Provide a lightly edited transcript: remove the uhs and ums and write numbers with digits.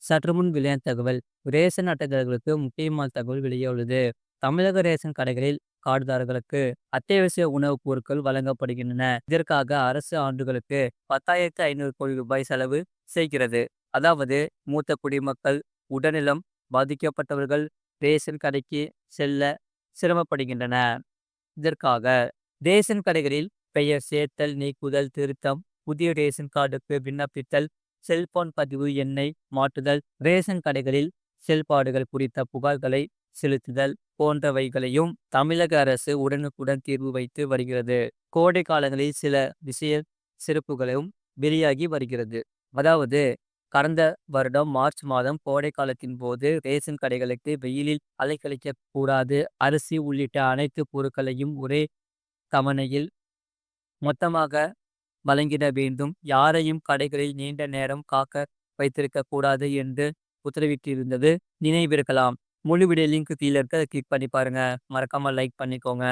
சற்று முன் வெளியான தகவல். ரேஷன் அட்டைதாரர்களுக்கு முக்கியமான தகவல் வெளியாயுள்ளது. தமிழக ரேஷன் கடைகளில் கார்டுதாரர்களுக்கு அத்தியாவசிய உணவுப் பொருட்கள் வழங்கப்படுகின்றன. இதற்காக அரசு ஆண்டுகளுக்கு 10,500 கோடி ரூபாய் செலவு செய்கிறது. அதாவது மூத்த குடிமக்கள், உடல்நலம் பாதிக்கப்பட்டவர்கள் ரேஷன் கடைக்கு செல்ல சிரமப்படுகின்றன. இதற்காக ரேஷன் கடைகளில் பெயர் சேர்த்தல், நீக்குதல், திருத்தம், புதிய ரேஷன் கார்டுக்கு விண்ணப்பித்தல், செல்போன் பதிவு எண்ணை மாற்றுதல், ரேஷன் கடைகளில் செயல்பாடுகள் குறித்த புகார்களை செலுத்துதல் போன்றவைகளையும் தமிழக அரசு உடனுக்குடன் தீர்வு வைத்து வருகிறது. கோடை காலங்களில் சில விஷய சிறப்புகளும் வெளியாகி வருகிறது. அதாவது கடந்த வருடம் மார்ச் மாதம் கோடை காலத்தின் போது ரேஷன் கடைகளுக்கு வெயிலில் அலைக்கழிக்க கூடாது, அரிசி உள்ளிட்ட அனைத்து பொருட்களையும் ஒரே தவணையில் மொத்தமாக வழங்கிட வேண்டும், யாரையும் கடைகளில் நீண்ட நேரம் காக்க வைத்திருக்க கூடாது என்று உத்தரவிட்டிருந்தது நினைவிருக்கலாம். முழு வீடியோ லிங்க் கீழே இருக்க, கிளிக் பண்ணி பாருங்க. மறக்காம லைக் பண்ணிக்கோங்க.